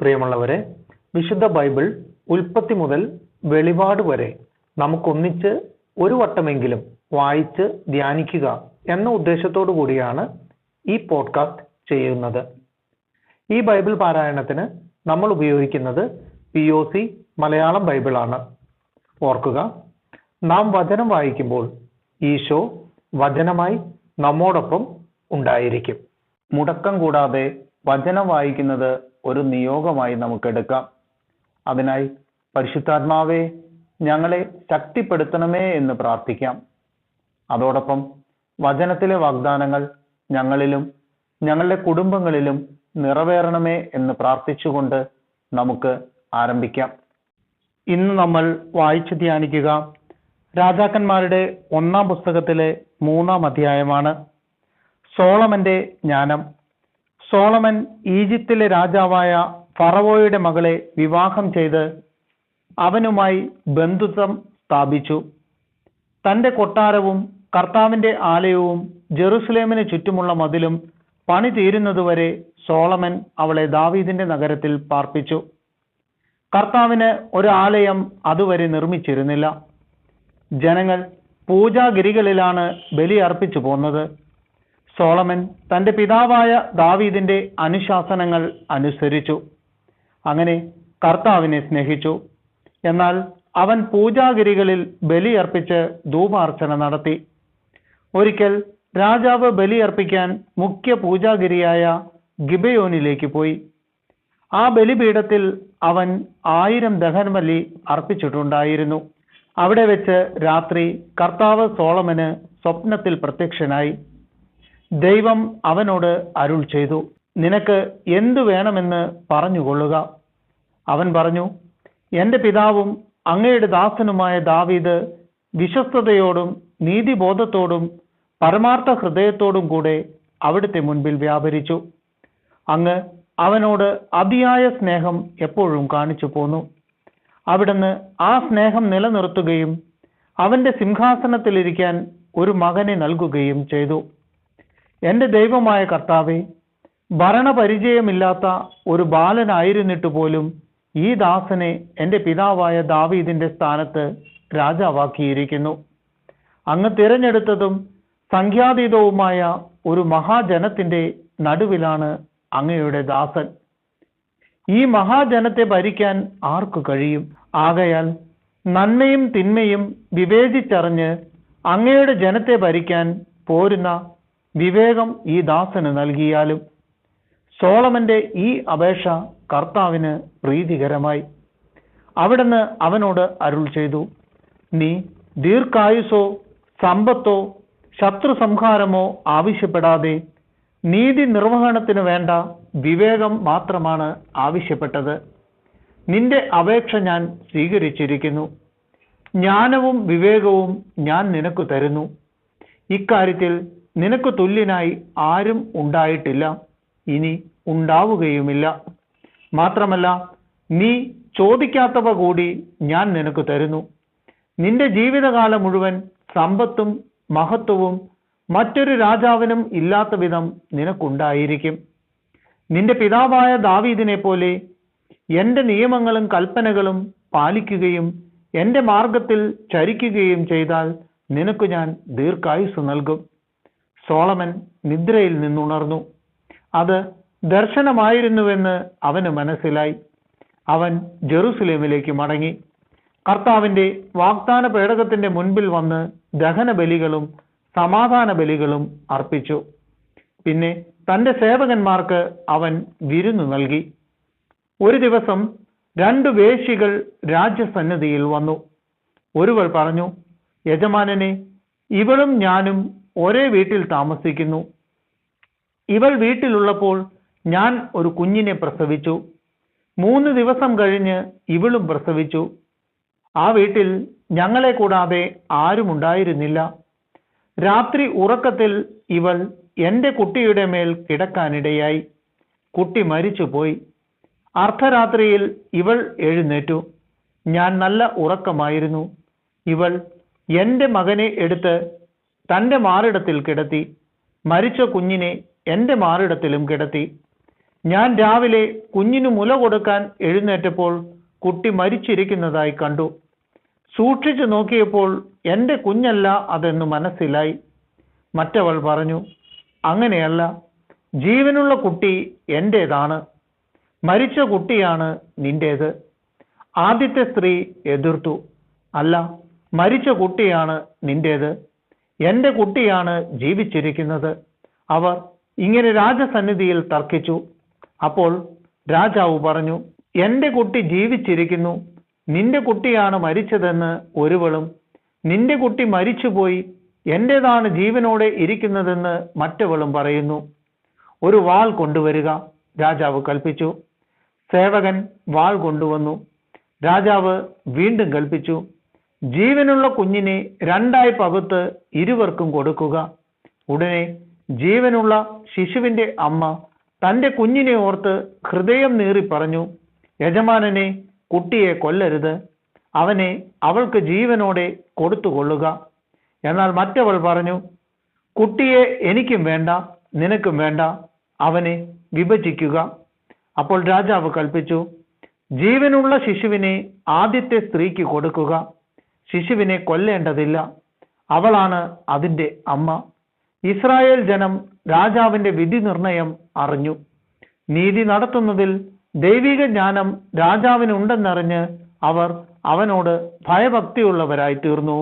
പ്രിയമുള്ളവരെ, വിശുദ്ധ ബൈബിൾ ഉൽപ്പത്തി മുതൽ വെളിപാട് വരെ നമുക്കൊന്നിച്ച് ഒരു വട്ടമെങ്കിലും വായിച്ച് ധ്യാനിക്കുക എന്ന ഉദ്ദേശത്തോടു കൂടിയാണ് ഈ പോഡ്കാസ്റ്റ് ചെയ്യുന്നത്. ഈ ബൈബിൾ പാരായണത്തിന് നമ്മൾ ഉപയോഗിക്കുന്നത് POC മലയാളം ബൈബിളാണ്. ഓർക്കുക, നാം വചനം വായിക്കുമ്പോൾ ഈശോ വചനമായി നമ്മോടൊപ്പം ഉണ്ടായിരിക്കും. മുടക്കം കൂടാതെ വചനം വായിക്കുന്നത് ഒരു നിയോഗമായി നമുക്കെടുക്കാം. അതിനായി പരിശുദ്ധാത്മാവേ, ഞങ്ങളെ ശക്തിപ്പെടുത്തണമേ എന്ന് പ്രാർത്ഥിക്കാം. അതോടൊപ്പം വചനത്തിലെ വാഗ്ദാനങ്ങൾ ഞങ്ങളിലും ഞങ്ങളുടെ കുടുംബങ്ങളിലും നിറവേറണമേ എന്ന് പ്രാർത്ഥിച്ചുകൊണ്ട് നമുക്ക് ആരംഭിക്കാം. ഇന്ന് നമ്മൾ വായിച്ച് ധ്യാനിക്കുക രാജാക്കന്മാരുടെ 1-ാം പുസ്തകത്തിലെ 3-ാം അധ്യായമാണ്. സോളമന്റെ ജ്ഞാനം. സോളമൻ ഈജിപ്തിലെ രാജാവായ ഫറവോയുടെ മകളെ വിവാഹം ചെയ്ത് അവനുമായി ബന്ധുത്വം സ്ഥാപിച്ചു. തന്റെ കൊട്ടാരവും കർത്താവിന്റെ ആലയവും ജെറുസലേമിന് ചുറ്റുമുള്ള മതിലും പണി തീരുന്നതുവരെ സോളമൻ അവളെ ദാവീദിന്റെ നഗരത്തിൽ പാർപ്പിച്ചു. കർത്താവിന് ഒരു ആലയം അതുവരെ നിർമ്മിച്ചിരുന്നില്ല. ജനങ്ങൾ പൂജാഗിരികളിലാണ് ബലി അർപ്പിച്ചു പോന്നത്. സോളമൻ തന്റെ പിതാവായ ദാവീദിന്റെ അനുശാസനങ്ങൾ അനുസരിച്ചു. അങ്ങനെ കർത്താവിനെ സ്നേഹിച്ചു. എന്നാൽ അവൻ പൂജാഗിരികളിൽ ബലിയർപ്പിച്ച് ധൂപാർച്ചന നടത്തി. ഒരിക്കൽ രാജാവ് ബലിയർപ്പിക്കാൻ മുഖ്യ പൂജാഗിരിയായ ഗിബയോനിലേക്ക് പോയി. ആ ബലിപീഠത്തിൽ അവൻ 1000 ദഹനബലി അർപ്പിച്ചിട്ടുണ്ടായിരുന്നു. അവിടെ വെച്ച് രാത്രി കർത്താവ് സോളമന് സ്വപ്നത്തിൽ പ്രത്യക്ഷനായി. ദൈവം അവനോട് അരുൾ ചെയ്തു, നിനക്ക് എന്തു വേണമെന്ന് പറഞ്ഞുകൊള്ളുക. അവൻ പറഞ്ഞു, എന്റെ പിതാവും അങ്ങയുടെ ദാസനുമായ ദാവീദ് വിശ്വസ്തയോടും നീതിബോധത്തോടും പരമാർത്ഥ ഹൃദയത്തോടും കൂടെ അവിടുത്തെ മുൻപിൽ വ്യാപരിച്ചു. അങ്ങ് അവനോട് അതിയായ സ്നേഹം എപ്പോഴും കാണിച്ചു പോന്നു. അവിടുന്ന് ആ സ്നേഹം നിലനിർത്തുകയും അവന്റെ സിംഹാസനത്തിലിരിക്കാൻ ഒരു മകനെ നൽകുകയും ചെയ്തു. എന്റെ ദൈവമായ കർത്താവേ, ഭരണപരിചയമില്ലാത്ത ഒരു ബാലനായിരുന്നിട്ട് പോലും ഈ ദാസനെ എന്റെ പിതാവായ ദാവീദിന്റെ സ്ഥാനത്ത് രാജാവാക്കിയിരിക്കുന്നു. അങ്ങ് തിരഞ്ഞെടുത്തതും സംഖ്യാതീതവുമായ ഒരു മഹാജനത്തിന്റെ നടുവിലാണ് അങ്ങയുടെ ദാസൻ. ഈ മഹാജനത്തെ ഭരിക്കാൻ ആർക്കു കഴിയും? ആകയാൽ നന്മയും തിന്മയും വിവേചിച്ചറിഞ്ഞ് അങ്ങയുടെ ജനത്തെ ഭരിക്കാൻ പോരുന്ന വിവേകം ഈ ദാസന് നൽകിയാലും. സോളമന്റെ ഈ അപേക്ഷ കർത്താവിന് പ്രീതികരമായി. അവിടുന്ന് അവനോട് അരുൾ ചെയ്തു, നീ ദീർഘായുസോ സമ്പത്തോ ശത്രു സംഹാരമോ ആവശ്യപ്പെടാതെ നീതി നിർവഹണത്തിന് വേണ്ട വിവേകം മാത്രമാണ് ആവശ്യപ്പെട്ടത്. നിന്റെ അപേക്ഷ ഞാൻ സ്വീകരിച്ചിരിക്കുന്നു. ജ്ഞാനവും വിവേകവും ഞാൻ നിനക്ക് തരുന്നു. ഇക്കാര്യത്തിൽ നിനക്ക് തുല്യനായി ആരും ഉണ്ടായിട്ടില്ല, ഇനി ഉണ്ടാവുകയുമില്ല. മാത്രമല്ല, നീ ചോദിക്കാത്തവ കൂടി ഞാൻ നിനക്ക് തരുന്നു. നിന്റെ ജീവിതകാലം മുഴുവൻ സമ്പത്തും മഹത്വവും മറ്റൊരു രാജാവിനും ഇല്ലാത്ത വിധം നിനക്കുണ്ടായിരിക്കും. നിന്റെ പിതാവായ ദാവീദിനെ പോലെ എന്റെ നിയമങ്ങളും കൽപ്പനകളും പാലിക്കുകയും എന്റെ മാർഗത്തിൽ ചരിക്കുകയും ചെയ്താൽ നിനക്ക് ഞാൻ ദീർഘായുസ് നൽകും. സോളമൻ നിദ്രയിൽ നിന്നുണർന്നു. അത് ദർശനമായിരുന്നുവെന്ന് അവന് മനസ്സിലായി. അവൻ ജെറുസലേമിലേക്ക് മടങ്ങി. കർത്താവിന്റെ വാഗ്ദാന പേടകത്തിന്റെ മുൻപിൽ വന്ന് ദഹന ബലികളും സമാധാന ബലികളും അർപ്പിച്ചു. പിന്നെ തന്റെ സേവകന്മാർക്ക് അവൻ വിരുന്നു നൽകി. ഒരു ദിവസം 2 വേശ്യകൾ രാജ്യസന്നിധിയിൽ വന്നു. ഒരുവൾ പറഞ്ഞു, യജമാനനെ, ഇവളും ഞാനും ഒരേ വീട്ടിൽ താമസിക്കുന്നു. ഇവൾ വീട്ടിലുള്ളപ്പോൾ ഞാൻ ഒരു കുഞ്ഞിനെ പ്രസവിച്ചു. 3 ദിവസം കഴിഞ്ഞ് ഇവളും പ്രസവിച്ചു. ആ വീട്ടിൽ ഞങ്ങളെ കൂടാതെ ആരും ഉണ്ടായിരുന്നില്ല. രാത്രി ഉറക്കത്തിൽ ഇവൾ എന്റെ കുട്ടിയുടെ മേൽ കിടക്കാനിടയായി. കുട്ടി മരിച്ചുപോയി. അർദ്ധരാത്രിയിൽ ഇവൾ എഴുന്നേറ്റു. ഞാൻ നല്ല ഉറക്കമായിരുന്നു. ഇവൾ എന്റെ മകനെ എടുത്ത് തന്റെ മാറിടത്തിൽ കിടത്തി. മരിച്ച കുഞ്ഞിനെ എന്റെ മാറിടത്തിലും കിടത്തി. ഞാൻ രാവിലെ കുഞ്ഞിന് മുല കൊടുക്കാൻ എഴുന്നേറ്റപ്പോൾ കുട്ടി മരിച്ചിരിക്കുന്നതായി കണ്ടു. സൂക്ഷിച്ചു നോക്കിയപ്പോൾ എൻ്റെ കുഞ്ഞല്ല അതെന്ന് മനസ്സിലായി. മറ്റവൾ പറഞ്ഞു, അങ്ങനെയല്ല, ജീവനുള്ള കുട്ടി എൻ്റേതാണ്, മരിച്ച കുട്ടിയാണ് നിന്റേത്. ആദ്യത്തെ സ്ത്രീ എതിർത്തു, അല്ല, മരിച്ച കുട്ടിയാണ് നിന്റേത്, എൻ്റെ കുട്ടിയാണ് ജീവിച്ചിരിക്കുന്നത്. അവർ ഇങ്ങനെ രാജസന്നിധിയിൽ തർക്കിച്ചു. അപ്പോൾ രാജാവ് പറഞ്ഞു, എൻ്റെ കുട്ടി ജീവിച്ചിരിക്കുന്നു, നിന്റെ കുട്ടിയാണ് മരിച്ചതെന്ന് ഒരുവളും, നിന്റെ കുട്ടി മരിച്ചുപോയി, എൻ്റേതാണ് ജീവനോടെ ഇരിക്കുന്നതെന്ന് മറ്റവളും പറയുന്നു. ഒരു വാൾ കൊണ്ടുവരിക, രാജാവ് കൽപ്പിച്ചു. സേവകൻ വാൾ കൊണ്ടുവന്നു. രാജാവ് വീണ്ടും കൽപ്പിച്ചു, ജീവനുള്ള കുഞ്ഞിനെ രണ്ടായി പകുത്ത് ഇരുവർക്കും കൊടുക്കുക. ഉടനെ ജീവനുള്ള ശിശുവിന്റെ അമ്മ തൻ്റെ കുഞ്ഞിനെ ഓർത്ത് ഹൃദയം നീറി പറഞ്ഞു, യജമാനനെ, കുട്ടിയെ കൊല്ലരുത്, അവനെ അവൾക്ക് ജീവനോടെ കൊടുത്തുകൊള്ളുക. എന്നാൽ മറ്റവൾ പറഞ്ഞു, കുട്ടിയെ എനിക്കും വേണ്ട, നിനക്കും വേണ്ട, അവനെ വിഭജിക്കുക. അപ്പോൾ രാജാവ് കൽപ്പിച്ചു, ജീവനുള്ള ശിശുവിനെ ആദ്യത്തെ സ്ത്രീക്ക് കൊടുക്കുക. ശിശുവിനെ കൊല്ലേണ്ടതില്ല, അവളാണ് അതിൻ്റെ അമ്മ. ഇസ്രായേൽ ജനം രാജാവിൻ്റെ വിധി നിർണയം അറിഞ്ഞു. നീതി നടത്തുന്നതിൽ ദൈവിക ജ്ഞാനം രാജാവിനുണ്ടെന്നറിഞ്ഞ് അവർ അവനോട് ഭയഭക്തിയുള്ളവരായി തീർന്നു.